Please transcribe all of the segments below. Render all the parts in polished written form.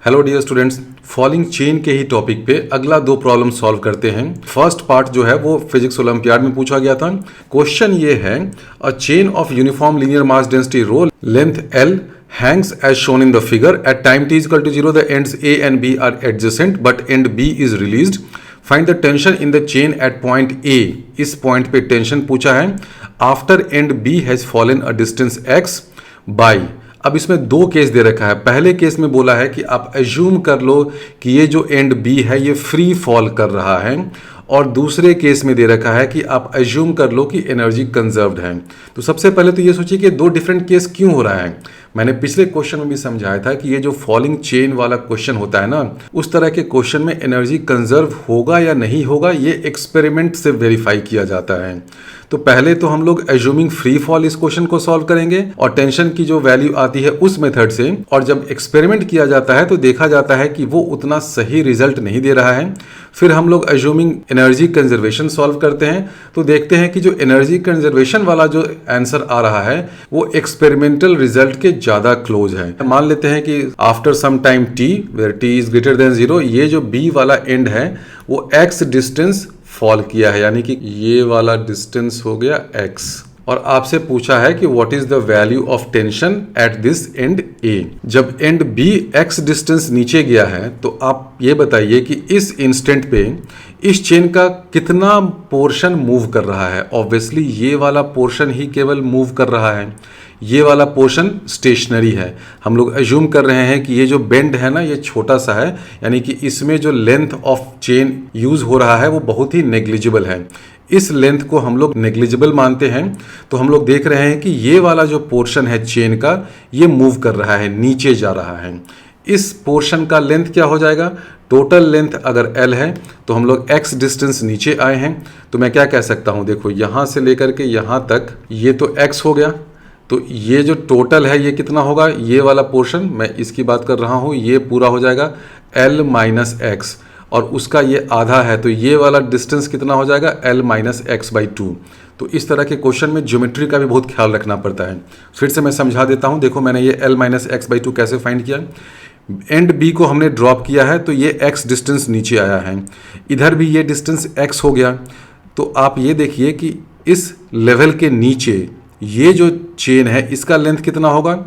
Hello dear students, falling chain के ही topic पे अगला दो प्रॉब्लम सॉल्व करते हैं। फर्स्ट पार्ट जो है वो फिजिक्स ओलंपियाड में पूछा गया था। क्वेश्चन ये है, a chain of uniform linear mass density rho length L hangs as shown in the figure at time t is equal to 0 the ends A and B are adjacent but end B is released. Find the tension in the chain at point A. इस point पे tension पूछा है after and B has fallen a distance x by। अब इसमें दो case दे रखा है। पहले केस में बोला है कि आप एज्यूम कर लो कि ये जो एंड बी है ये फ्री फॉल कर रहा है, और दूसरे केस में दे रखा है कि आप एज्यूम कर लो कि एनर्जी कंजर्व्ड है। तो सबसे पहले तो ये सोचिए कि दो डिफरेंट केस क्यों हो रहा है। मैंने पिछले क्वेश्चन में भी समझाया था कि ये जो फॉलिंग चेन वाला क्वेश्चन होता है ना, उस तरह के क्वेश्चन में एनर्जी कंजर्व होगा या नहीं होगा ये एक्सपेरिमेंट से वेरीफाई किया जाता है। तो पहले तो हम लोग एज्यूमिंग फ्री फॉल इस क्वेश्चन को सॉल्व करेंगे और टेंशन की जो वैल्यू आती है उस मेथड से, और जब एक्सपेरिमेंट किया जाता है तो देखा जाता है कि वो उतना सही रिजल्ट नहीं दे रहा है। फिर हम लोग एज्यूमिंग एनर्जी कंजर्वेशन सॉल्व करते हैं तो देखते हैं कि जो एनर्जी कंजर्वेशन वाला जो आंसर आ रहा है वो एक्सपेरिमेंटल रिजल्ट के ज्यादा क्लोज है। मान लेते हैं कि after some time t where t is greater than 0 ये जो b वाला एंड है वो x डिस्टेंस फॉल किया है, यानी कि ये वाला डिस्टेंस हो गया x, और आपसे पूछा है कि what is the value of tension at this and A। जब एंड B x डिस्टेंस नीचे गया है तो आप ये बताइए कि इस इंस्टेंट पे इस चेन का कितना पोर्शन मूव कर रहा है। ऑब्वियसली ये वाला पोर्शन ही केवल मूव कर रहा है, ये वाला पोर्शन स्टेशनरी है। हम लोग एज्यूम कर रहे हैं कि ये जो बेंड है ना ये छोटा सा है, यानी कि इसमें जो लेंथ ऑफ चेन यूज हो रहा है वो बहुत ही नेग्लिजिबल है। इस लेंथ को हम लोग नेग्लिजिबल मानते हैं। तो हम लोग देख रहे हैं कि ये वाला जो पोर्शन है चेन का ये मूव कर रहा है, नीचे जा रहा है। इस पोर्शन का लेंथ क्या हो जाएगा, टोटल लेंथ अगर L है तो हम लोग x डिस्टेंस नीचे आए हैं, तो मैं क्या कह सकता हूँ, देखो यहाँ से लेकर के यहाँ तक ये तो x हो गया, तो ये जो टोटल है ये कितना होगा, ये वाला पोर्शन मैं इसकी बात कर रहा हूँ, ये पूरा हो जाएगा L माइनस एक्स, और उसका ये आधा है तो ये वाला डिस्टेंस कितना हो जाएगा L माइनस एक्स बाई 2। तो इस तरह के क्वेश्चन में ज्योमेट्री का भी बहुत ख्याल रखना पड़ता है। फिर से मैं समझा देता हूँ। देखो मैंने ये L माइनस एक्स बाई 2 कैसे फाइंड किया। एंड B को हमने ड्रॉप किया है तो ये x डिस्टेंस नीचे आया है, इधर भी ये डिस्टेंस x हो गया। तो आप ये देखिए कि इस लेवल के नीचे ये जो चेन है इसका लेंथ कितना होगा,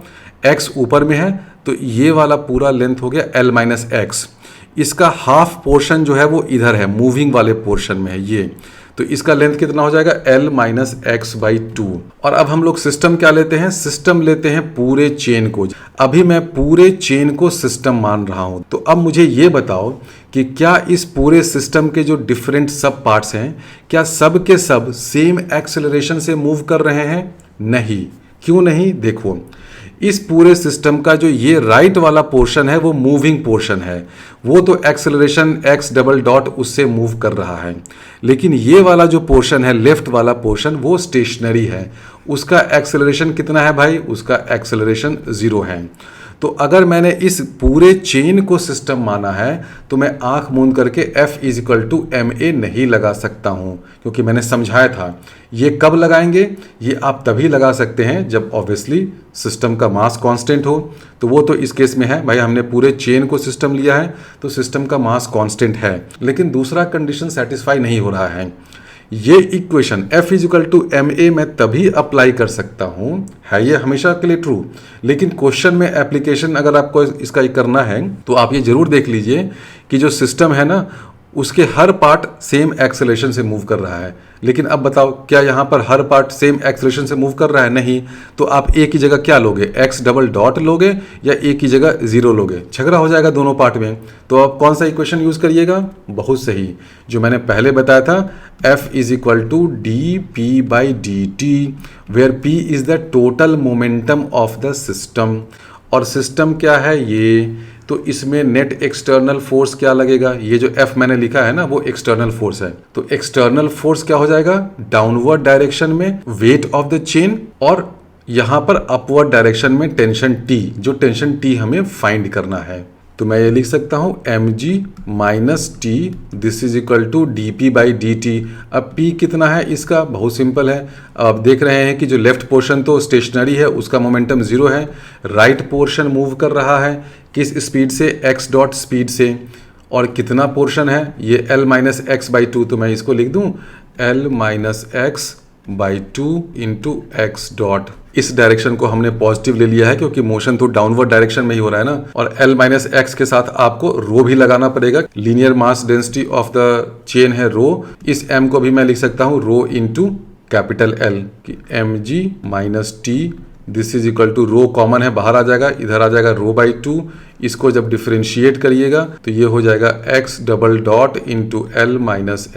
x ऊपर में है तो ये वाला पूरा लेंथ हो गया L माइनस एक्स। इसका हाफ पोर्शन जो है वो इधर है, मूविंग वाले पोर्शन में है ये, तो इसका लेंथ कितना हो जाएगा L माइनस एक्स बाई 2। और अब हम लोग सिस्टम क्या लेते हैं, सिस्टम लेते हैं पूरे चेन को। अभी मैं पूरे चेन को सिस्टम मान रहा हूं, तो अब मुझे ये बताओ कि क्या इस पूरे सिस्टम के जो डिफरेंट सब पार्ट्स हैं क्या सब के सब सेम एक्सेलरेशन से मूव कर रहे हैं? नहीं। क्यों नहीं? देखो इस पूरे सिस्टम का जो ये राइट वाला पोर्शन है वो मूविंग पोर्शन है, वो तो एक्सेलरेशन x डबल डॉट उससे मूव कर रहा है। लेकिन ये वाला जो पोर्शन है लेफ्ट वाला पोर्शन वो स्टेशनरी है, उसका एक्सेलरेशन कितना है भाई, उसका एक्सेलरेशन 0 है। तो अगर मैंने इस पूरे चेन को सिस्टम माना है तो मैं आंख मूंद करके F is equal to ma नहीं लगा सकता हूं, क्योंकि मैंने समझाया था। ये कब लगाएंगे, ये आप तभी लगा सकते हैं जब ऑब्वियसली सिस्टम का मास कांस्टेंट हो। तो वो तो इस केस में है भाई, हमने पूरे चेन को सिस्टम लिया है तो सिस्टम का मास कांस्टेंट है। लेकिन दूसरा कंडीशन सेटिस्फाई नहीं हो रहा है। ये equation F is equal to ma मैं तभी अप्लाई कर सकता हूं, है ये हमेशा के लिए ट्रू। लेकिन क्वेश्चन में एप्लीकेशन अगर आपको इसका करना है तो आप ये जरूर देख लीजिए कि जो सिस्टम है ना उसके हर पार्ट सेम एक्सेलरेशन से मूव कर रहा है। लेकिन अब बताओ क्या यहाँ पर हर पार्ट सेम एक्सेलरेशन से मूव कर रहा है? नहीं। तो आप ए की जगह क्या लोगे, x डबल डॉट लोगे या ए की जगह 0 लोगे? झगड़ा हो जाएगा दोनों पार्ट में। तो आप कौन सा इक्वेशन यूज करिएगा? बहुत सही, जो मैंने पहले बताया था, F is equal to d p by d t, where P is the total momentum of the system. और सिस्टम क्या है ये, तो इसमें नेट एक्सटर्नल फोर्स क्या लगेगा, ये जो F मैंने लिखा है ना वो एक्सटर्नल फोर्स है। तो एक्सटर्नल फोर्स क्या हो जाएगा, डाउनवर्ड डायरेक्शन में वेट ऑफ द चेन, और यहाँ पर अपवर्ड डायरेक्शन में टेंशन T, जो टेंशन T हमें फाइंड करना है। तो मैं ये लिख सकता हूँ mg minus T, this is equal to dp by dt। अब p कितना है इसका, बहुत सिंपल है। अब देख रहे हैं कि जो लेफ्ट पोर्शन तो स्टेशनरी है, उसका मोमेंटम 0 है। राइट पोर्शन मूव कर रहा है किस स्पीड से, x डॉट स्पीड से। और कितना पोर्शन है ये, l minus x by two. तो मैं इसको लिख दूँ l minus x by two into x dot. इस डायरेक्शन को हमने पॉजिटिव ले लिया है क्योंकि मोशन तो डाउनवर्ड डायरेक्शन में ही हो रहा है ना। और L माइनस एक्स के साथ आपको रो भी लगाना पड़ेगा। Linear mass density of the chain है रो। इस m को भी मैं लिख सकता हूँ रो इंटू कैपिटल L कि mg minus T, this is equal to rho common है, बाहर आ जाएगा, इधर आ जाएगा रो बाई टू। इसको जब डिफरेंशिएट करिएगा तो ये हो जाएगा x double dot into L minus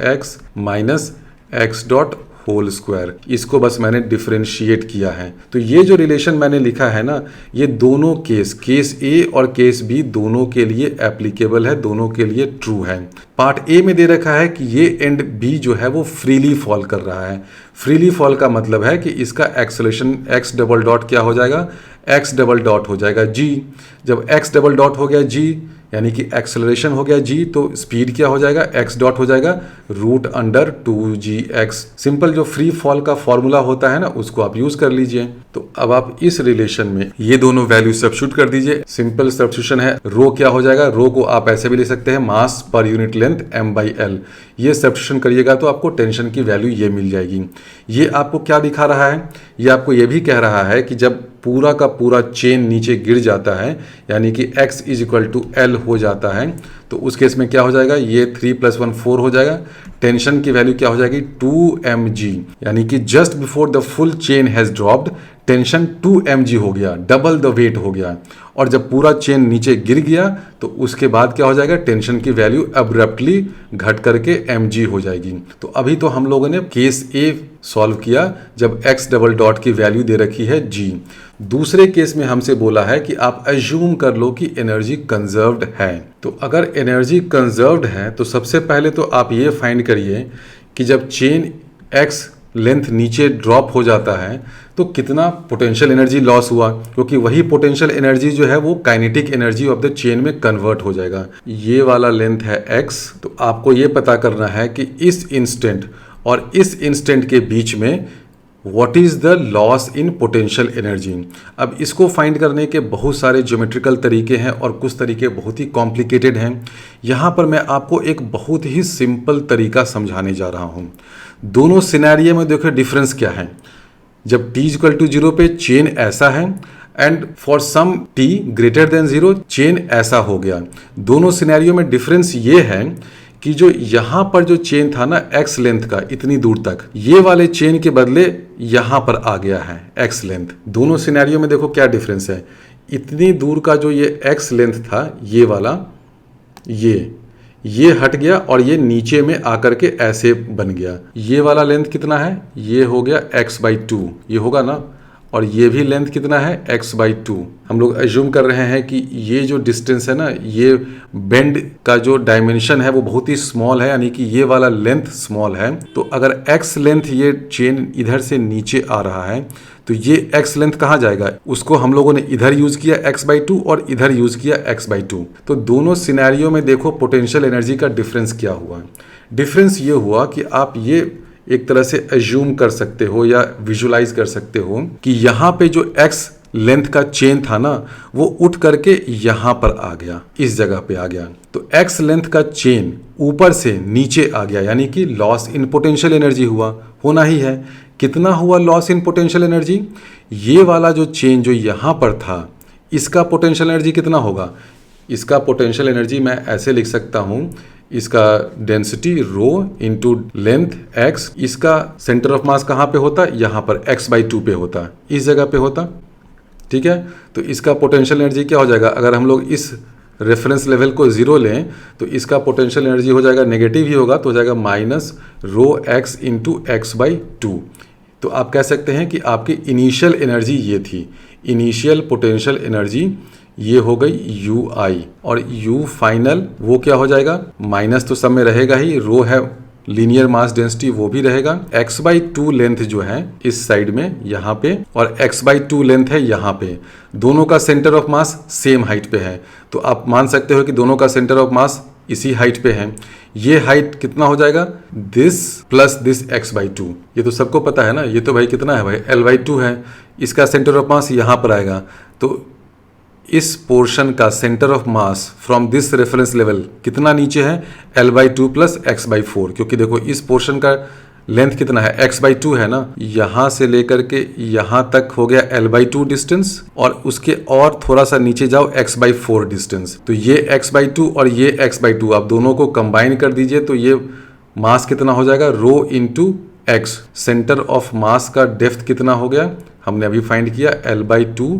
x dot whole square. इसको बस मैंने डिफरेंशिएट किया है। तो ये जो रिलेशन मैंने लिखा है ना, ये दोनों केस ए और केस बी दोनों के लिए एप्लीकेबल है, दोनों के लिए ट्रू है। पार्ट ए में दे रखा है कि ये एंड बी जो है वो फ्रीली फॉल कर रहा है। फ्रीली फॉल का मतलब है कि इसका एक्सेलरेशन एक्स डबल डॉट क्या हो जाएगा, एक्स डबल डॉट हो जाएगा जी। जब एक्स डबल डॉट हो गया जी यानी कि एक्सेलरेशन हो गया जी, तो स्पीड क्या हो जाएगा, एक्स डॉट हो जाएगा रूट अंडर 2gx। सिंपल जो फ्री फॉल का फॉर्मूला होता है ना, उसको आप यूज कर लीजिए। तो अब आप इस रिलेशन में ये दोनों वैल्यू सब्स्टिट्यूट कर दीजिए। सिंपल सब्स्टिट्यूशन है। रो क्या हो जाएगा, रो को आप ऐसे भी ले सकते हैं मास पर यूनिट लेंथ m/l। ये सब्स्टिट्यूशन करिएगा तो आपको टेंशन की वैल्यू ये मिल जाएगी। ये आपको क्या दिखा रहा है, ये आपको ये भी कह रहा है कि जब पूरा का पूरा चेन नीचे गिर जाता है यानी कि x is equal to l हो जाता है, तो उस केस में क्या हो जाएगा, ये 3 + 1 4 हो जाएगा। टेंशन की वैल्यू क्या हो जाएगी 2mg, यानी कि just before the full chain has dropped tension 2mg हो गया, डबल द वेट हो गया। और जब पूरा चेन नीचे गिर गया तो उसके बाद क्या हो जाएगा, टेंशन की वैल्यू अब्रप्टली घट करके mg हो जाएगी। तो अभी तो हम लोगों ने केस ए सॉल्व किया जब x डबल डॉट की वैल्यू दे रखी है g। दूसरे केस में हमसे बोला है कि आप अज्यूम कर लो कि एनर्जी कंजर्व्ड है। तो अगर एनर्जी कंजर्व्ड है तो सबसे पहले तो आप ये फाइंड करिए कि जब चेन x लेंथ नीचे ड्रॉप हो जाता है तो कितना पोटेंशियल एनर्जी लॉस हुआ, क्योंकि वही पोटेंशियल एनर्जी जो है वो kinetic energy of the chain में कन्वर्ट हो जाएगा। ये वाला लेंथ है x, तो आपको ये पता करना है कि इस इंस्टेंट और इस इंस्टेंट के बीच में what is the loss in potential energy. अब इसको फाइंड करने के बहुत सारे ज्योमेट्रिकल तरीके हैं और कुछ तरीके बहुत ही कॉम्प्लिकेटेड हैं। यहाँ पर मैं आपको एक बहुत ही सिंपल तरीका समझाने जा रहा हूँ। दोनों सिनेरियो में देखो डिफरेंस क्या है। जब t इक्वल टू 0 पे चेन ऐसा है and for some t greater than 0 chain ऐसा हो गया। दोनों सिनेरियो में डिफरेंस ये है कि जो यहाँ पर जो चेन था ना x लेंथ का इतनी दूर तक, ये वाले चेन के बदले यहाँ पर आ गया है x लेंथ। दोनों सिनेरियो में देखो क्या डिफरेंस है। इतनी दूर का जो ये x लेंथ था ये वाला, ये हट गया और ये नीचे में आकर के ऐसे बन गया। ये वाला लेंथ कितना है, ये हो गया x/2, ये होगा ना। और ये भी लेंथ कितना है x/2। हम लोग एज्यूम कर रहे हैं कि ये जो डिस्टेंस है ना, ये बेंड का जो डायमेंशन है वो बहुत ही स्मॉल है, यानी कि ये वाला लेंथ स्मॉल है। तो अगर x लेंथ ये चेन इधर से नीचे आ रहा है तो ये x लेंथ कहाँ जाएगा, उसको हम लोगों ने इधर यूज किया x/2 और इधर यूज किया x/2। तो दोनों सिनेरियो में देखो पोटेंशियल एनर्जी का डिफरेंस क्या हुआ। डिफरेंस ये हुआ कि आप ये एक तरह से एज्यूम कर सकते हो या विजुलाइज कर सकते हो कि यहाँ पे जो x लेंथ का चेन था ना वो उठ करके यहाँ पर आ गया, इस जगह पे आ गया। तो x लेंथ का चेन ऊपर से नीचे आ गया, यानी कि लॉस इन पोटेंशियल एनर्जी हुआ, होना ही है। कितना हुआ लॉस इन पोटेंशियल एनर्जी, ये वाला जो चेन जो यहाँ पर था इसका पोटेंशियल एनर्जी कितना होगा। इसका पोटेंशियल एनर्जी मैं ऐसे लिख सकता हूँ, इसका density rho into length x, इसका सेंटर ऑफ मास कहाँ पे होता, यहाँ पर x/2 पे होता, इस जगह पे होता, ठीक है। तो इसका पोटेंशियल एनर्जी क्या हो जाएगा, अगर हम लोग इस रेफरेंस लेवल को 0 लें तो इसका पोटेंशियल एनर्जी हो जाएगा नेगेटिव ही होगा, तो हो जाएगा minus rho x into x/2। तो आप कह सकते हैं कि आपकी इनिशियल एनर्जी ये थी, इनिशियल पोटेंशियल एनर्जी ये हो गई ui, और u फाइनल वो क्या हो जाएगा, माइनस तो सब में रहेगा ही, रो है लीनियर मास डेंसिटी वो भी रहेगा। x/2 लेंथ जो है इस साइड में यहाँ पे और x/2 लेंथ है यहाँ पे, दोनों का centre of mass same height पे है, तो आप मान सकते हो कि दोनों का सेंटर ऑफ मास इसी हाइट पे है। ये हाइट कितना हो जाएगा, दिस प्लस दिस x/2, ये तो सबको पता है ना, ये तो भाई कितना है भाई l/2 है, इसका सेंटर ऑफ मास यहाँ पर आएगा, तो इस पोर्शन का centre of mass from this reference level कितना नीचे है, l/2 प्लस x/4, क्योंकि देखो इस पोर्शन का लेंथ कितना है, x/2 है ना, यहाँ से लेकर के यहाँ तक हो गया l/2 डिस्टेंस और उसके और थोड़ा सा नीचे जाओ x/4 डिस्टेंस, तो ये x/2 और ये x/2 आप दोनों को कंबाइन कर दीजिए तो ये मास कितना हो जाएगा, rho into x. Centre of mass का डेप्थ कितना हो गया, हमने अभी फाइंड किया l/2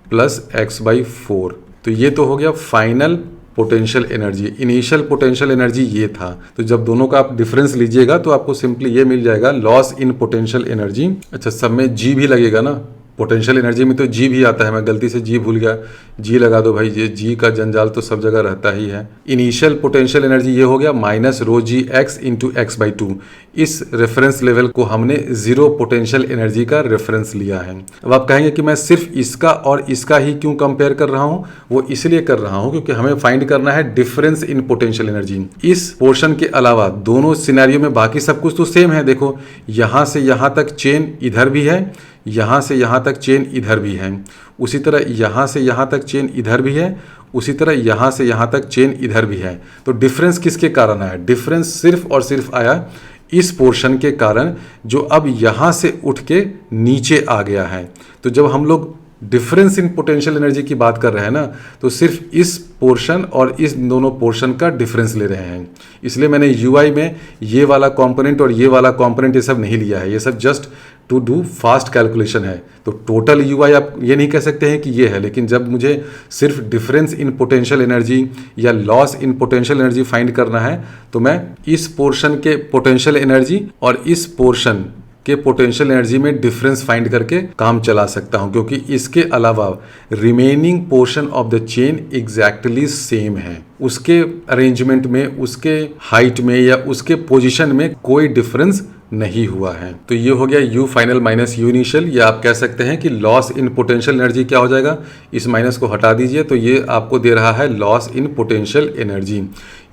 प्लस x/4, तो ये तो हो गया final potential energy. Initial potential energy ये था, तो जब दोनों का आप डिफरेंस लीजिएगा तो आपको सिंपली ये मिल जाएगा लॉस इन पोटेंशियल एनर्जी। अच्छा, सब में जी भी लगेगा ना, पोटेंशियल एनर्जी में तो जी भी आता है, मैं गलती से जी भूल गया, जी लगा दो भाई, ये जी का जंजाल तो सब जगह रहता ही है। इनिशियल पोटेंशियल एनर्जी ये हो गया माइनस रो जी एक्स इंटू x/2, इस रेफरेंस लेवल को हमने जीरो पोटेंशियल एनर्जी का रेफरेंस लिया है। अब आप कहेंगे कि मैं सिर्फ इसका और इसका ही क्यों कंपेयर कर रहा हूँ, वो इसलिए कर रहा हूँ क्योंकि हमें फाइंड करना है डिफरेंस इन पोटेंशियल एनर्जी। इस पोर्शन के अलावा दोनों सिनेरियो में बाकी सब कुछ तो सेम है, देखो यहाँ से यहाँ तक चेन इधर भी है, यहाँ से यहाँ तक चेन इधर भी है, उसी तरह यहाँ से यहाँ तक चेन इधर भी है, उसी तरह यहाँ से यहाँ तक चेन इधर भी है। तो डिफरेंस किसके कारण आया, डिफरेंस सिर्फ और सिर्फ आया इस पोर्शन के कारण जो अब यहाँ से उठ के नीचे आ गया है। तो जब हम लोग डिफरेंस इन पोटेंशियल एनर्जी की बात कर रहे हैं ना, तो सिर्फ इस पोर्शन और इस दोनों पोर्शन का डिफरेंस ले रहे हैं, इसलिए मैंने यूआई में ये वाला कंपोनेंट और ये वाला कंपोनेंट ये सब नहीं लिया है, ये सब just to do fast calculation है। तो टोटल यूआई आप ये नहीं कह सकते हैं कि ये है, लेकिन जब मुझे सिर्फ डिफरेंस इन पोटेंशियल एनर्जी या loss in potential energy find करना है, तो मैं इस पोर्शन के पोटेंशियल एनर्जी और इस पोर्शन के पोटेंशियल एनर्जी में डिफरेंस फाइंड करके काम चला सकता हूं, क्योंकि इसके अलावा remaining portion of the chain exactly same है, उसके अरेंजमेंट में, उसके हाइट में या उसके पोजीशन में कोई डिफरेंस नहीं हुआ है। तो ये हो गया you final minus you initial, या आप कह सकते हैं कि लॉस इन पोटेंशियल एनर्जी क्या हो जाएगा, इस माइनस को हटा दीजिए तो ये आपको दे रहा है लॉस इन पोटेंशियल एनर्जी।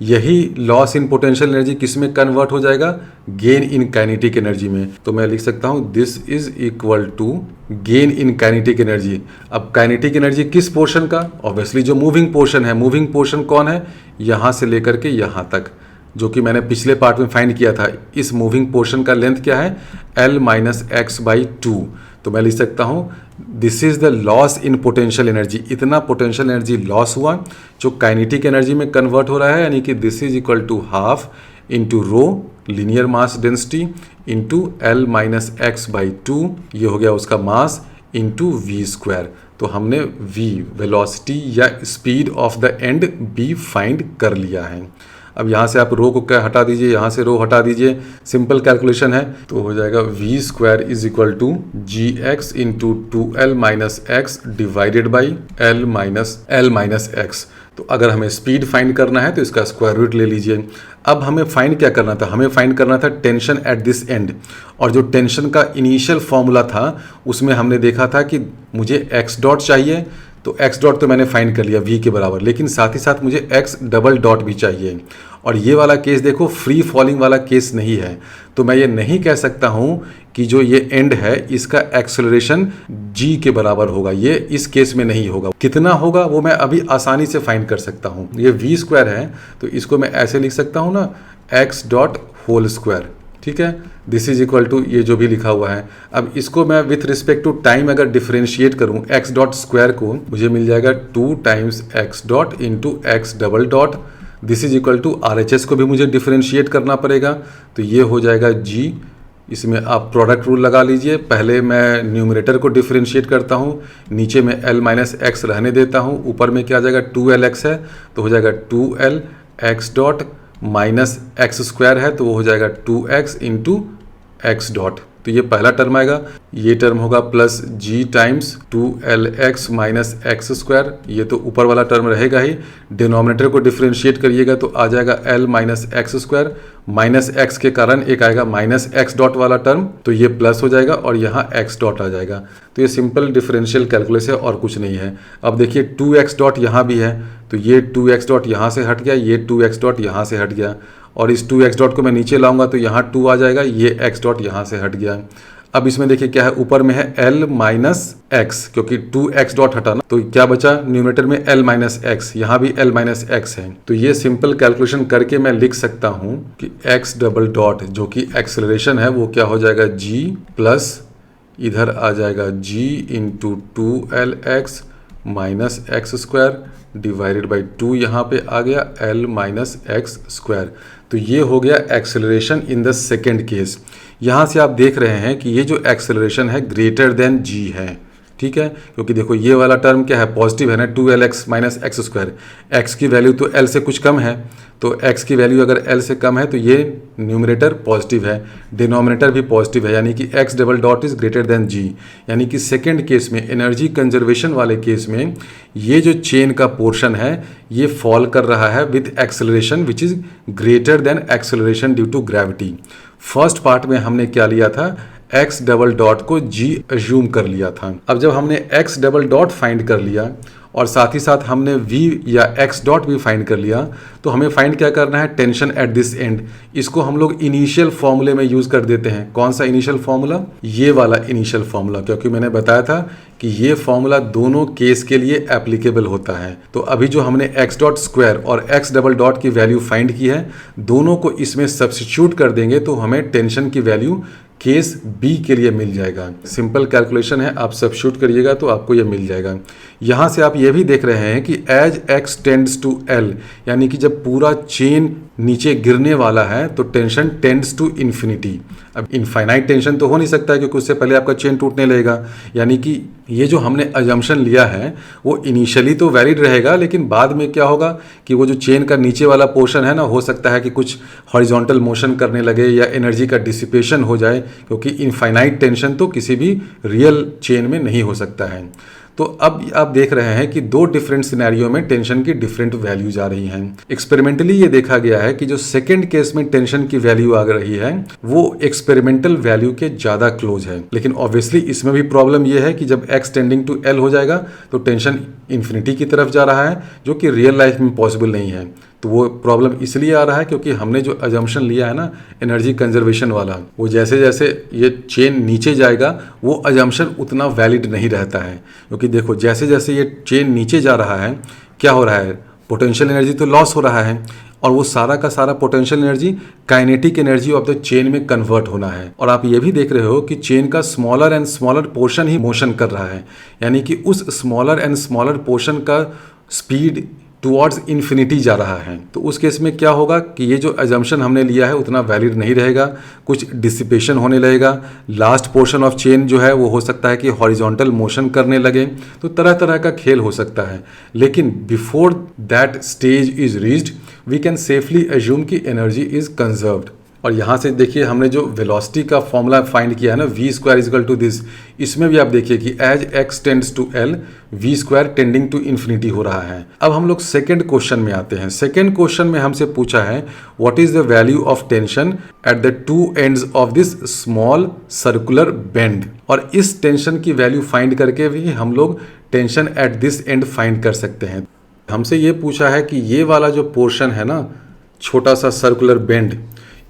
यही लॉस इन पोटेंशियल एनर्जी किस में कन्वर्ट हो जाएगा, गेन इन काइनेटिक एनर्जी में। तो मैं लिख सकता हूं this is equal to gain in kinetic energy. अब काइनेटिक एनर्जी किस पोर्शन का, ऑब्वियसली जो मूविंग पोर्शन है। मूविंग पोर्शन कौन है, यहां से लेकर के यहां तक, जो कि मैंने पिछले पार्ट में फाइंड किया था। इस मूविंग पोर्शन का लेंथ क्या है, L माइनस x/2। तो मैं लिख सकता हूँ this is the loss in potential energy, इतना पोटेंशियल एनर्जी लॉस हुआ जो काइनेटिक एनर्जी में कन्वर्ट हो रहा है, यानी कि this is equal to half into rho linear mass density into L minus x/2, ये हो गया उसका मास, इंटू v²। तो हमने v वेलोसिटी या speed of the end b find कर लिया है। अब यहाँ से आप रो को क्या हटा दीजिए, यहाँ से रो हटा दीजिए, सिंपल कैलकुलेशन है, तो हो जाएगा v² is equal to gx into 2l minus x divided by l minus x. तो अगर हमें स्पीड फाइंड करना है तो इसका स्क्वायर रूट ले लीजिए। अब हमें फाइंड क्या करना था, हमें फाइंड करना था टेंशन एट दिस एंड, और जो टेंशन का इनिशियल फॉर्मूला था उसमें हमने देखा था कि मुझे x डॉट चाहिए, तो x डॉट तो मैंने फाइंड कर लिया v के बराबर, लेकिन साथ ही साथ मुझे x डबल डॉट भी चाहिए। और ये वाला केस देखो फ्री फॉलिंग वाला केस नहीं है, तो मैं ये नहीं कह सकता हूँ कि जो ये एंड है इसका एक्सेलरेशन g के बराबर होगा, ये इस केस में नहीं होगा। कितना होगा वो मैं अभी आसानी से फाइंड कर सकता हूँ। ये v² है तो इसको मैं ऐसे लिख सकता हूँ ना, x डॉट होल स्क्वायर, ठीक है, दिस इज इक्वल टू ये जो भी लिखा हुआ है। अब इसको मैं विथ रिस्पेक्ट टू टाइम अगर डिफरेंशिएट करूं x डॉट स्क्वायर को, मुझे मिल जाएगा 2 times x dot into x double dot, this is equal to RHS को भी मुझे डिफरेंशिएट करना पड़ेगा, तो ये हो जाएगा g। इसमें आप प्रोडक्ट रूल लगा लीजिए, पहले मैं न्यूमरेटर को डिफरेंशिएट करता हूँ, नीचे में l माइनस एक्स रहने देता हूँ, ऊपर में क्या आ जाएगा 2lx है, तो हो जाएगा 2l x dot minus x square है तो वो हो जाएगा 2x इंटू एक्स डॉट। तो ये पहला टर्म आएगा। ये टर्म होगा plus g times 2LX minus x square, ये तो ऊपर वाला टर्म रहेगा ही। डिनोमिनेटर को डिफ्रेंशिएट करिएगा तो आ जाएगा L minus x square, minus x के कारण एक आएगा माइनस एक्स डॉट वाला टर्म, तो ये प्लस हो जाएगा और यहाँ एक्स डॉट आ जाएगा। तो ये सिंपल डिफरेंशियल कैलकुलस है और कुछ नहीं है। अब देखिए 2x डॉट यहाँ भी है, तो ये 2x डॉट यहाँ से हट गया, ये 2x डॉट यहाँ से हट गया, और इस 2x डॉट को मैं नीचे लाऊंगा तो यहाँ 2 आ जाएगा, ये x डॉट यहाँ से हट गया। अब इसमें देखिए क्या है, ऊपर में है L माइनस एक्स, क्योंकि 2x डॉट हटा ना, तो क्या बचा न्यूमरेटर में L माइनस एक्स, यहाँ भी L माइनस एक्स है। तो ये सिंपल कैलकुलेशन करके मैं लिख सकता हूँ कि x डबल डॉट जो कि एक्सेलरेशन है वो क्या हो जाएगा g प्लस इधर आ जाएगा g into 2LX minus x square divided by 2, यहाँ पे आ गया L माइनस एक्स स्क्वायर। तो ये हो गया acceleration in the second case. यहाँ से आप देख रहे हैं कि ये जो एक्सेलरेशन है ग्रेटर देन g है, ठीक है, क्योंकि देखो ये वाला टर्म क्या है, पॉजिटिव है ना, 2LX minus x square, x की वैल्यू तो L से कुछ कम है, तो x की वैल्यू अगर L से कम है तो ये न्यूमरेटर पॉजिटिव है, डिनोमिनेटर भी पॉजिटिव है, यानी कि x double dot is greater then g। यानी कि सेकेंड केस में, एनर्जी कंजर्वेशन वाले केस में, ये जो चेन का पोर्शन है ये फॉल कर रहा है with acceleration which is greater than acceleration due to gravity. First part में हमने क्या लिया था, x डबल डॉट को g अज्यूम कर लिया था। अब जब हमने x डबल डॉट फाइंड कर लिया और साथ ही साथ हमने v या x डॉट भी फाइंड कर लिया, तो हमें फाइंड क्या करना है, टेंशन एट दिस एंड। इसको हम लोग इनिशियल फॉर्मूले में यूज कर देते हैं। कौन सा इनिशियल फॉर्मूला, ये वाला इनिशियल फॉर्मूला, क्योंकि मैंने बताया था कि ये फॉर्मूला दोनों केस के लिए एप्लीकेबल होता है। तो अभी जो हमने x डॉट स्क्वायर और x डबल डॉट की वैल्यू फाइंड की है, दोनों को इसमें सब्स्टिट्यूट कर देंगे तो हमें टेंशन की वैल्यू केस बी के लिए मिल जाएगा। सिंपल कैलकुलेशन है, आप सब्स्टिट्यूट करिएगा तो आपको ये मिल जाएगा। यहाँ से आप ये भी देख रहे हैं कि as x tends to L, यानी कि जब पूरा चेन नीचे गिरने वाला है तो टेंशन टेंड्स टू इन्फिनिटी। अब इनफाइनाइट टेंशन तो हो नहीं सकता है, क्योंकि उससे पहले आपका चेन टूटने लगेगा। यानी कि ये जो हमने अजम्पशन लिया है वो इनिशियली तो वैलिड रहेगा, लेकिन बाद में क्या होगा कि वो जो चेन का नीचे वाला पोर्शन है ना, हो सकता है कि कुछ हॉरिजॉन्टल मोशन करने लगे या एनर्जी का डिसिपेशन हो जाए, क्योंकि इनफाइनाइट टेंशन तो किसी भी रियल चेन में नहीं हो सकता है। तो अब आप देख रहे हैं कि दो डिफरेंट सिनेरियो में टेंशन की डिफरेंट वैल्यूज आ रही हैं। एक्सपेरिमेंटली ये देखा गया है कि जो सेकंड केस में टेंशन की वैल्यू आ रही है वो एक्सपेरिमेंटल वैल्यू के ज़्यादा क्लोज है। लेकिन ऑब्वियसली इसमें भी प्रॉब्लम ये है कि जब x टेंडिंग टू L हो जाएगा तो टेंशन इन्फिनिटी की तरफ जा रहा है, जो कि रियल लाइफ में पॉसिबल नहीं है। तो वो प्रॉब्लम इसलिए आ रहा है क्योंकि हमने जो अजम्पशन लिया है ना एनर्जी कंजर्वेशन वाला, वो जैसे जैसे ये चेन नीचे जाएगा वो अजम्पशन उतना वैलिड नहीं रहता है। क्योंकि देखो जैसे जैसे ये चेन नीचे जा रहा है क्या हो रहा है, पोटेंशियल एनर्जी तो लॉस हो रहा है, और वो सारा का सारा potential energy kinetic energy of the chain में कन्वर्ट होना है। और आप ये भी देख रहे हो कि चेन का smaller and smaller portion he motion कर रहा है, यानी कि उस स्मॉलर एंड स्मॉलर पोर्शन का स्पीड टुवर्ड्स इन्फिनिटी जा रहा है। तो उस केस में क्या होगा कि ये जो अजम्पशन हमने लिया है उतना वैलिड नहीं रहेगा, कुछ डिसिपेशन होने लगेगा, लास्ट पोर्शन ऑफ चेन जो है वो हो सकता है कि हॉरिजॉन्टल मोशन करने लगे, तो तरह तरह का खेल हो सकता है। लेकिन before that stage is reached we can safely assume कि एनर्जी इज कंजर्व्ड। और यहाँ से देखिए हमने जो वेलोसिटी का फॉर्मूला फाइंड किया है ना, v square is equal to this, इसमें भी आप देखिए कि as x tends to L v square tending to infinity हो रहा है। अब हम लोग सेकेंड क्वेश्चन में आते हैं। सेकेंड क्वेश्चन में हमसे पूछा है what is the value of tension at the two ends of this small circular bend. और इस टेंशन की वैल्यू फाइंड करके भी हम लोग tension at this and find कर सकते हैं। हमसे ये पूछा है कि ये वाला जो पोर्शन है ना, छोटा सा सर्कुलर बेंड,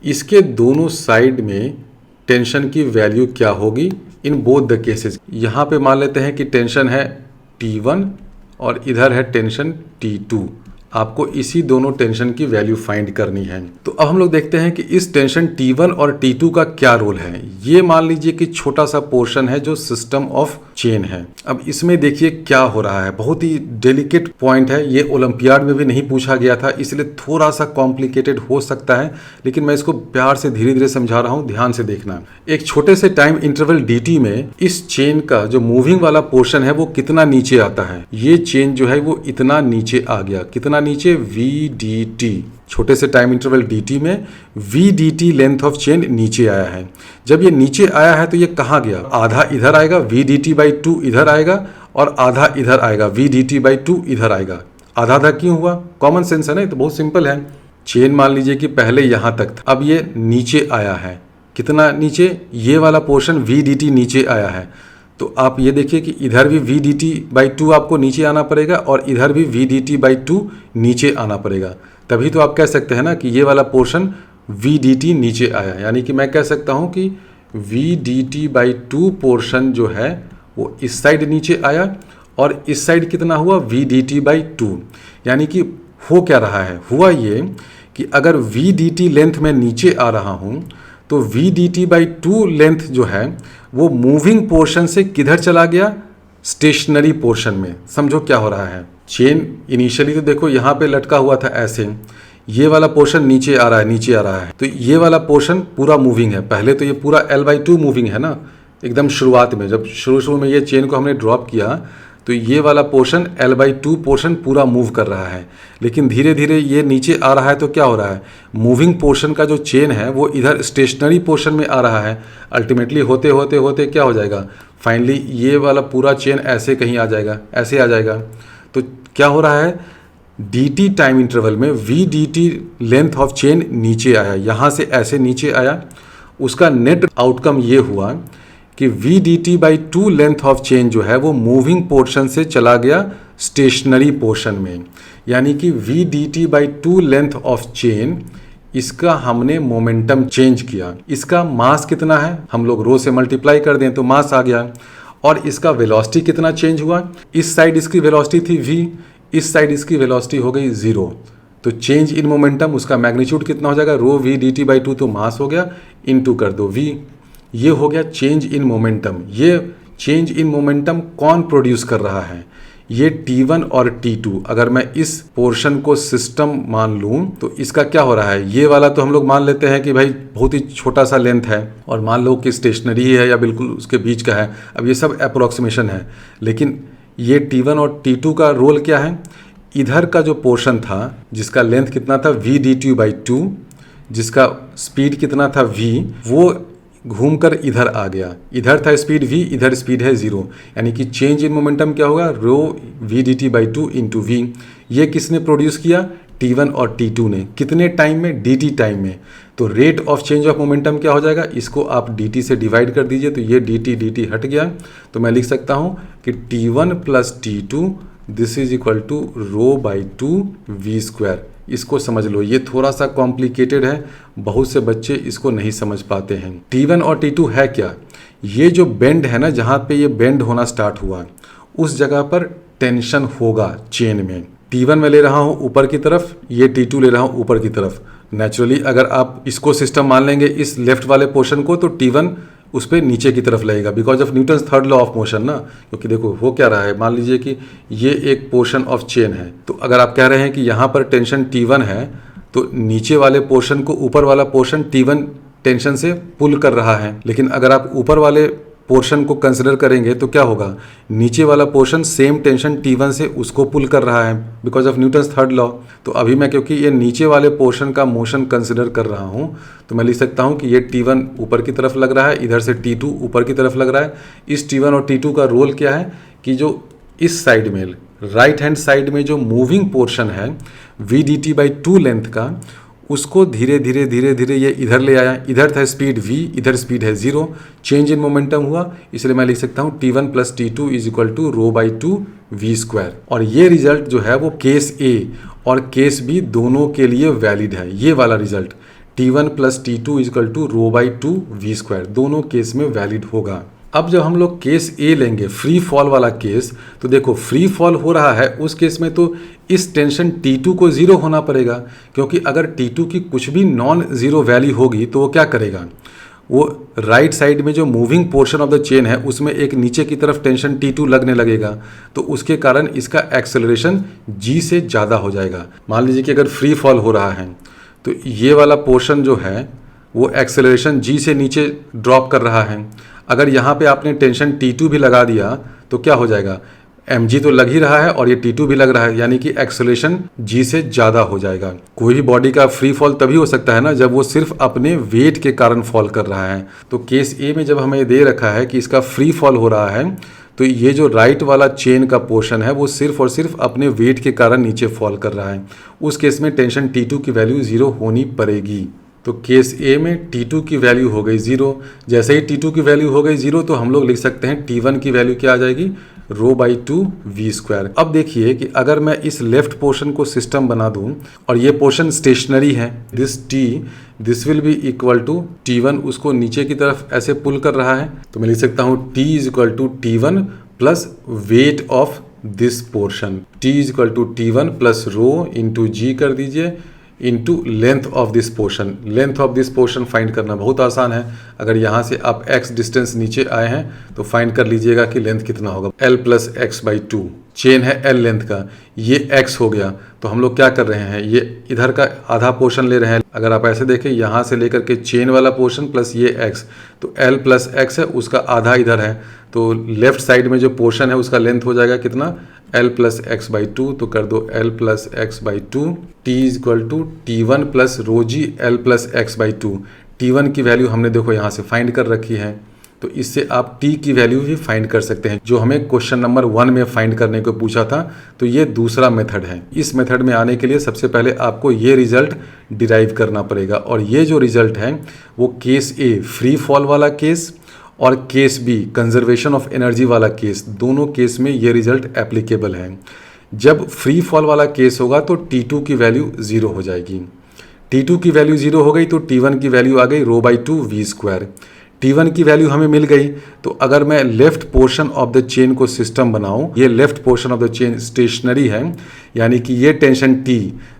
इसके दोनों साइड में टेंशन की वैल्यू क्या होगी इन बोथ द केसेस। यहाँ पे मान लेते हैं कि टेंशन है T1 और इधर है टेंशन T2। आपको इसी दोनों टेंशन की वैल्यू फाइंड करनी है। तो अब हम लोग देखते हैं कि इस टेंशन T1 और T2 का क्या रोल है। ये मान लीजिए कि छोटा सा पोर्शन है जो सिस्टम ऑफ चेन है। अब इसमें देखिए क्या हो रहा है, बहुत ही डेलिकेट पॉइंट है। ये ओलंपियाड में भी नहीं पूछा गया था, इसलिए थोड़ा सा कॉम्प्लिकेटेड हो सकता है, लेकिन मैं इसको प्यार से धीरे धीरे समझा रहा हूँ, ध्यान से देखना। एक छोटे से टाइम इंटरवल dt में इस चेन का जो मूविंग वाला पोर्शन है वो कितना नीचे आता है। ये चेन जो है वो इतना नीचे आ गया। कितना कितना नीचे, VDT, छोटे से टाइम इंटरवल dt में VDT लेंथ ऑफ चेन नीचे आया है। जब ये नीचे आया है तो ये कहाँ गया, आधा इधर आएगा, VDT/2 इधर आएगा और आधा इधर आएगा, VDT/2 इधर आएगा। आधा आधा क्यों हुआ, कॉमन सेंस है ना, ये तो बहुत सिंपल है। चेन मान लीजिए कि पहले यहाँ तक था, अब ये नीचे आया है, कितना नीचे, ये वाला पोर्शन VDT नीचे आया है, तो आप ये देखिए कि इधर भी VDT/2 आपको नीचे आना पड़ेगा और इधर भी VDT/2 नीचे आना पड़ेगा। तभी तो आप कह सकते हैं ना कि ये वाला पोर्शन VDT नीचे आया, यानी कि मैं कह सकता हूँ कि VDT/2 पोर्शन जो है वो इस साइड नीचे आया और इस साइड कितना हुआ, VDT/2। यानी कि हो क्या रहा है, हुआ ये कि अगर VDT लेंथ में नीचे आ रहा हूँ तो VDT/2 लेंथ जो है वो मूविंग पोर्शन से किधर चला गया, स्टेशनरी पोर्शन में। समझो क्या हो रहा है, चेन इनिशियली तो देखो यहाँ पे लटका हुआ था ऐसे, ये वाला पोर्शन नीचे आ रहा है, नीचे आ रहा है, तो ये वाला पोर्शन पूरा मूविंग है। पहले तो ये पूरा L/2 मूविंग है ना, एकदम शुरुआत में जब शुरू में ये चेन को हमने ड्रॉप किया तो ये वाला पोर्शन L/2 पोर्शन पूरा मूव कर रहा है। लेकिन धीरे धीरे ये नीचे आ रहा है तो क्या हो रहा है, मूविंग पोर्शन का जो चेन है वो इधर स्टेशनरी पोर्शन में आ रहा है। अल्टीमेटली होते होते होते क्या हो जाएगा, फाइनली ये वाला पूरा चेन ऐसे कहीं आ जाएगा, ऐसे आ जाएगा। तो क्या हो रहा है, dt टाइम इंटरवल में VDT लेंथ ऑफ चेन नीचे आया, यहाँ से ऐसे नीचे आया। उसका नेट आउटकम ये हुआ कि VDT/2 लेंथ ऑफ चेन जो है वो मूविंग पोर्शन से चला गया स्टेशनरी पोर्शन में। यानी कि VDT/2 लेंथ ऑफ चेन, इसका हमने मोमेंटम चेंज किया। इसका मास कितना है, हम लोग रो से मल्टीप्लाई कर दें तो मास आ गया। और इसका वेलोसिटी कितना चेंज हुआ, इस साइड इसकी वेलोसिटी थी v, इस साइड इसकी वेलोसिटी हो गई 0। तो चेंज इन मोमेंटम, उसका मैग्नीट्यूड कितना हो जाएगा, रो VDT/2 तो मास हो गया, इनटू कर दो v। ये हो गया चेंज इन मोमेंटम। ये चेंज इन मोमेंटम कौन प्रोड्यूस कर रहा है, ये T1 और T2। अगर मैं इस पोर्शन को सिस्टम मान लूँ तो इसका क्या हो रहा है, ये वाला तो हम लोग मान लेते हैं कि भाई बहुत ही छोटा सा लेंथ है और मान लो कि स्टेशनरी ही है या बिल्कुल उसके बीच का है। अब ये सब अप्रोक्सीमेशन है, लेकिन ये T1 और T2 का रोल क्या है, इधर का जो पोर्शन था जिसका लेंथ कितना था VDT/2, जिसका स्पीड कितना था v, वो घूमकर इधर आ गया। इधर था स्पीड v, इधर स्पीड है 0। यानी कि चेंज इन मोमेंटम क्या होगा, रो VDT/2 इंटू v। ये किसने प्रोड्यूस किया, T1 और T2 ने। कितने टाइम में, dt टाइम में। तो rate of change of momentum क्या हो जाएगा, इसको आप dt से डिवाइड कर दीजिए तो ये dt हट गया। तो मैं लिख सकता हूँ कि T1 + T2 this is equal to rho v²। इसको समझ लो, ये थोड़ा सा कॉम्प्लिकेटेड है, बहुत से बच्चे इसको नहीं समझ पाते हैं। T1 और T2 है क्या, ये जो बेंड है ना, जहाँ पे ये बेंड होना स्टार्ट हुआ उस जगह पर टेंशन होगा चेन में। T1 में ले रहा हूँ ऊपर की तरफ, ये T2 ले रहा हूँ ऊपर की तरफ। नेचुरली अगर आप इसको सिस्टम मान लेंगे इस लेफ्ट वाले पोर्शन को, तो T1 उस पर नीचे की तरफ लगेगा because of Newton's third law of motion ना। क्योंकि देखो हो क्या रहा है, मान लीजिए कि ये एक पोर्शन ऑफ चेन है, तो अगर आप कह रहे हैं कि यहाँ पर टेंशन T1 है तो नीचे वाले पोर्शन को ऊपर वाला पोर्शन T1 टेंशन से पुल कर रहा है। लेकिन अगर आप ऊपर वाले पोर्शन को कंसिडर करेंगे तो क्या होगा, नीचे वाला पोर्शन सेम टेंशन T1 से उसको पुल कर रहा है because of Newton's third law. तो अभी मैं क्योंकि ये नीचे वाले पोर्शन का मोशन कंसिडर कर रहा हूँ तो मैं लिख सकता हूँ कि ये T1 ऊपर की तरफ लग रहा है, इधर से T2 ऊपर की तरफ लग रहा है। इस T1 और T2 का रोल क्या है कि जो इस साइड में राइट हैंड साइड में जो मूविंग पोर्शन है VDT/2 लेंथ का, उसको धीरे धीरे धीरे धीरे ये इधर ले आया। इधर था स्पीड v, इधर स्पीड है 0, चेंज इन मोमेंटम हुआ, इसलिए मैं लिख सकता हूँ T1 + T2 is equal to rho v²। और ये रिजल्ट जो है वो केस A और केस B दोनों के लिए वैलिड है। ये वाला result T1 + T2 is equal to rho v² दोनों केस में वैलिड होगा। अब जब हम लोग केस ए लेंगे, फ्री फॉल वाला केस, तो देखो फ्री फॉल हो रहा है उस केस में तो इस टेंशन T2 को 0 होना पड़ेगा, क्योंकि अगर T2 की कुछ भी नॉन ज़ीरो वैल्यू होगी तो वो क्या करेगा, वो राइट साइड में जो moving portion of the chain है उसमें एक नीचे की तरफ टेंशन T2 लगने लगेगा, तो उसके कारण इसका एक्सेलरेशन g से ज़्यादा हो जाएगा। मान लीजिए कि अगर फ्री फॉल हो रहा है तो ये वाला पोर्शन जो है वो एक्सेलरेशन g से नीचे ड्रॉप कर रहा है। अगर यहाँ पे आपने टेंशन T2 भी लगा दिया तो क्या हो जाएगा, mg तो लग ही रहा है और ये t2 भी लग रहा है, यानी कि एक्सेलरेशन g से ज़्यादा हो जाएगा। कोई भी बॉडी का फ्री फॉल तभी हो सकता है ना जब वो सिर्फ अपने वेट के कारण फॉल कर रहा है। तो केस ए में जब हमें दे रखा है कि इसका फ्री फॉल हो रहा है, तो ये जो राइट वाला चेन का पोर्शन है वो सिर्फ और सिर्फ अपने वेट के कारण नीचे फॉल कर रहा है। उस केस में टेंशन T2 की वैल्यू 0 होनी पड़ेगी। तो केस ए में T2 की वैल्यू हो गई 0। जैसे ही T2 की वैल्यू हो गई 0 तो हम लोग लिख सकते हैं T1 की वैल्यू क्या आ जाएगी, ρ/2 v²। अब देखिए कि अगर मैं इस लेफ्ट पोर्शन को सिस्टम बना दूं और ये पोर्शन स्टेशनरी है, this will be equal to T1, उसको नीचे की तरफ ऐसे पुल कर रहा है, तो मैं लिख सकता हूं T is equal to T1 plus weight of this portion. T is equal to T1 plus rho into g कर दीजिए into length of this portion. Length of this portion find करना बहुत आसान है। अगर यहाँ से आप x डिस्टेंस नीचे आए हैं तो फाइंड कर लीजिएगा कि लेंथ कितना होगा, l प्लस x/2। चेन है l लेंथ का, ये x हो गया। तो हम लोग क्या कर रहे हैं, ये इधर का आधा पोर्शन ले रहे हैं। अगर आप ऐसे देखें, यहाँ से लेकर के चेन वाला पोर्शन प्लस ये x, तो l प्लस x है, उसका आधा इधर है। तो लेफ्ट साइड में जो पोर्शन है उसका लेंथ हो जाएगा कितना, l प्लस x/2। तो कर दो l plus x/2। t is equal to T1 plus ρg l plus x/2। T1 की वैल्यू हमने देखो यहाँ से फाइंड कर रखी है, तो इससे आप t की वैल्यू भी फाइंड कर सकते हैं, जो हमें क्वेश्चन नंबर 1 में फाइंड करने को पूछा था। तो ये दूसरा मेथड है। इस मेथड में आने के लिए सबसे पहले आपको ये रिजल्ट डिराइव करना पड़ेगा, और ये जो रिजल्ट है वो केस ए फ्री फॉल वाला केस और case B conservation of energy वाला केस, दोनों केस में ये रिजल्ट एप्लीकेबल है। जब फ्री फॉल वाला केस होगा तो T2 की वैल्यू 0 हो जाएगी। T2 की वैल्यू 0 हो गई तो T1 की वैल्यू आ गई ρ/2 v²। T1 की वैल्यू हमें मिल गई। तो अगर मैं left portion of the chain को सिस्टम बनाऊं, ये left portion of the chain stationary है, यानी कि ये tension T,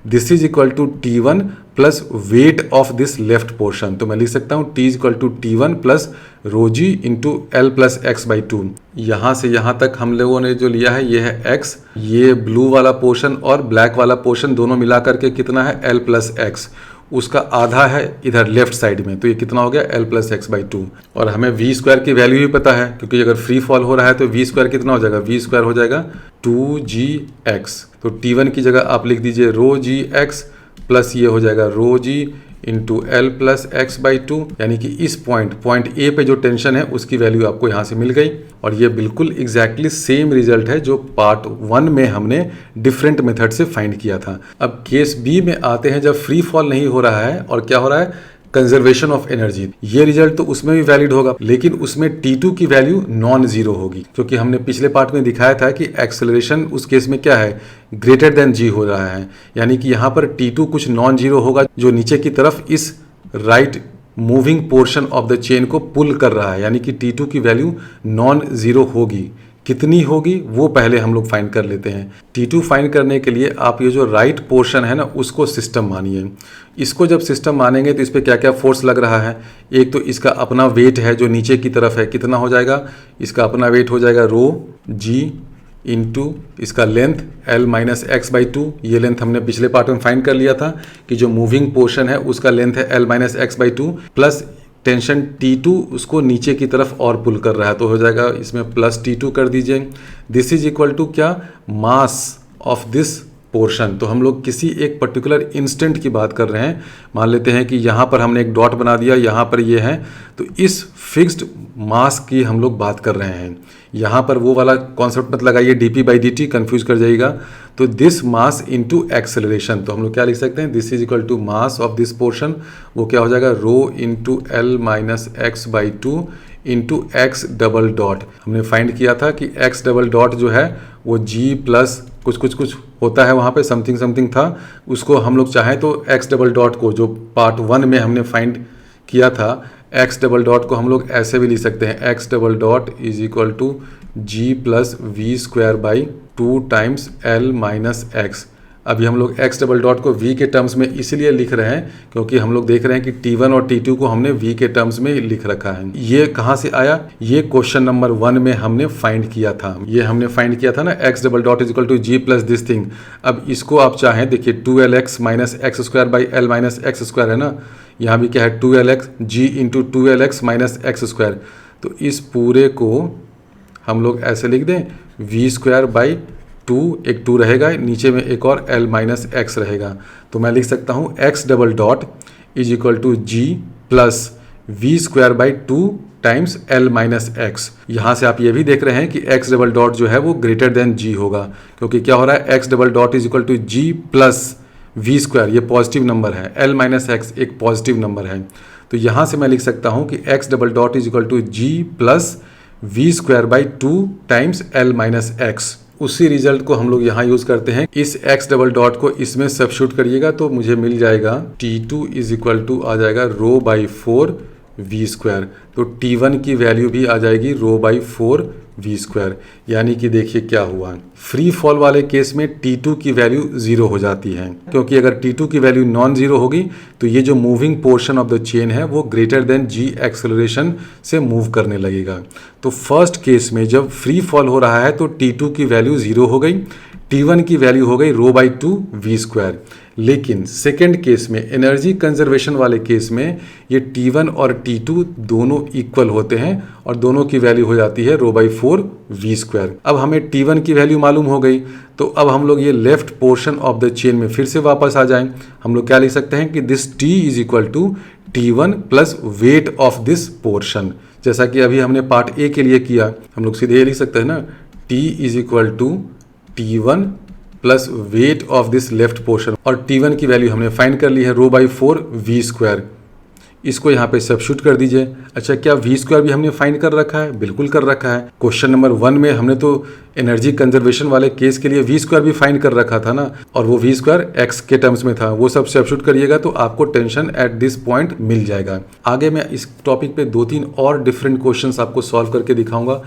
this is equal to T1 plus weight of this left portion. तो मैं लिख सकता हूँ T is equal to T1 plus ρg into l plus x/2। यहाँ से यहाँ तक हम लोगों ने जो लिया है ये है x, ये ब्लू वाला पोर्शन और ब्लैक वाला पोर्शन दोनों मिला करके कितना है l प्लस x, उसका आधा है इधर लेफ्ट साइड में, तो ये कितना हो गया l प्लस x/2। और हमें v² की वैल्यू भी पता है, क्योंकि अगर फ्री फॉल हो रहा है तो v² कितना हो जाएगा, v² हो जाएगा 2gx। तो T1 की जगह आप लिख दीजिए ρgx प्लस ये हो जाएगा ρg into l plus x/2, यानी कि इस पॉइंट ए पे जो टेंशन है उसकी वैल्यू आपको यहाँ से मिल गई। और ये बिल्कुल एग्जैक्टली सेम रिजल्ट है जो पार्ट 1 में हमने डिफरेंट मेथड से फाइंड किया था। अब केस बी में आते हैं, जब फ्री फॉल नहीं हो रहा है और क्या हो रहा है, कंजर्वेशन ऑफ एनर्जी। ये रिजल्ट तो उसमें भी वैलिड होगा, लेकिन उसमें T2 की वैल्यू नॉन जीरो होगी, क्योंकि हमने पिछले पार्ट में दिखाया था कि एक्सेलरेशन उस केस में क्या है, ग्रेटर देन g हो रहा है, यानी कि यहाँ पर T2 कुछ नॉन जीरो होगा जो नीचे की तरफ इस right moving portion of the chain को पुल कर रहा है, यानी कि T2 की वैल्यू नॉन जीरो होगी। कितनी होगी वो पहले हम लोग फाइंड कर लेते हैं। T2 फाइंड करने के लिए आप ये जो राइट पोर्शन है ना उसको सिस्टम मानिए। इसको जब सिस्टम मानेंगे तो इस पर क्या क्या फोर्स लग रहा है, एक तो इसका अपना वेट है जो नीचे की तरफ है, कितना हो जाएगा, इसका अपना वेट हो जाएगा ρg इंटू इसका लेंथ l माइनस x/2। ये लेंथ हमने पिछले पार्ट में फाइंड कर लिया था कि जो मूविंग पोर्शन है उसका लेंथ है l minus x/2 plus tension T2 उसको नीचे की तरफ और पुल कर रहा है, तो हो जाएगा इसमें प्लस T2 कर दीजिए। दिस इज इक्वल टू क्या, मास ऑफ दिस पोर्शन। तो हम लोग किसी एक पर्टिकुलर इंस्टेंट की बात कर रहे हैं। मान लेते हैं कि यहाँ पर हमने एक डॉट बना दिया, यहाँ पर ये है, तो इस फिक्स्ड मास की हम लोग बात कर रहे हैं। यहाँ पर वो वाला कॉन्सेप्ट मत लगाइए dp/dt, कंफ्यूज कर जाइएगा। तो दिस मास इनटू एक्सेलरेशन, तो हम लोग क्या लिख सकते हैं, this is equal to mass of this portion, वो क्या हो जाएगा rho into l minus x/2 into x double dot. हमने फाइंड किया था कि x डबल डॉट जो है वो g प्लस कुछ होता है, वहाँ पे समथिंग था, उसको हम लोग चाहें तो x डबल डॉट को जो पार्ट 1 में हमने फाइंड किया था, x डबल डॉट को हम लोग ऐसे भी लिख सकते हैं, x double dot is equal to g plus v²/2 times l minus x। अभी हम लोग x डबल डॉट को v के टर्म्स में इसलिए लिख रहे हैं क्योंकि हम लोग देख रहे हैं कि T1 और T2 को हमने v के टर्म्स में लिख रखा है। ये कहाँ से आया, ये क्वेश्चन नंबर 1 में हमने फाइंड किया था। ये हमने फाइंड किया था ना, x double dot is equal to g plus this thing. अब इसको आप चाहें, देखिए 2lx minus x²/l minus x² है ना, यहाँ भी क्या है 2lx g into 2lx minus x²। तो इस पूरे को हम लोग ऐसे लिख दें वी स्क्वायर बाई 2, एक 2 रहेगा, नीचे में एक और l माइनस एक्स रहेगा। तो मैं लिख सकता हूँ x double dot is equal to g plus v square by 2 times l minus x. यहाँ से आप ये भी देख रहे हैं कि x डबल डॉट जो है वो ग्रेटर देन g होगा, क्योंकि क्या हो रहा है, x double dot is equal to g plus v square, ये पॉजिटिव नंबर है, l माइनस एक्स एक पॉजिटिव नंबर है। तो यहाँ से मैं लिख सकता हूँ कि x double dot is equal to g plus v square by 2 times l minus x. उसी रिजल्ट को हम लोग यहाँ यूज करते हैं, इस x डबल डॉट को इसमें सब्स्टिट्यूट करिएगा तो मुझे मिल जाएगा T2 इज इक्वल टू आ जाएगा रो बाई 4 वी स्क्वायर। तो T1 की वैल्यू भी आ जाएगी रो बाई 4 वी स्क्वायर। यानी कि देखिए क्या हुआ, फ्री फॉल वाले केस में T2 की वैल्यू 0 हो जाती है, क्योंकि अगर T2 की वैल्यू नॉन जीरो होगी तो ये जो moving portion of the chain है वो ग्रेटर देन g एक्सेलरेशन से मूव करने लगेगा। तो फर्स्ट केस में जब फ्री फॉल हो रहा है तो T2 की वैल्यू 0 हो गई, T1 की वैल्यू हो गई रो बाई 2 वी स्क्वायर। लेकिन सेकेंड केस में, एनर्जी कंजर्वेशन वाले केस में, ये T1 और T2 दोनों इक्वल होते हैं और दोनों की वैल्यू हो जाती है रो बाई 4 वी स्क्वायर। अब हमें T1 की वैल्यू मालूम हो गई, तो अब हम लोग ये left portion of the chain में फिर से वापस आ जाएं। हम लोग क्या लिख सकते हैं कि this T is equal to T1 plus weight of this portion. जैसा कि अभी हमने पार्ट ए के लिए किया, हम लोग सीधे ये लिख सकते हैं ना, T is equal to T1 plus weight of this left portion, और T1 की वैल्यू हमने फाइंड कर ली है रो बाई 4 वी स्क्वायर। इसको यहाँ पे सब्स्टिट्यूट कर दीजिए। अच्छा, क्या वी स्क्वायर भी हमने फाइंड कर रखा है? बिल्कुल कर रखा है। क्वेश्चन नंबर 1 में हमने तो एनर्जी कंजर्वेशन वाले केस के लिए वी स्क्वायर भी फाइंड कर रखा था ना, और वो वी स्क्वायर एक्स के टर्म्स में था। वो सब सब्स्टिट्यूट करिएगा तो आपको टेंशन एट दिस पॉइंट मिल जाएगा। आगे मैं इस टॉपिक पे 2-3 और डिफरेंट क्वेश्चंस आपको सॉल्व करके दिखाऊंगा।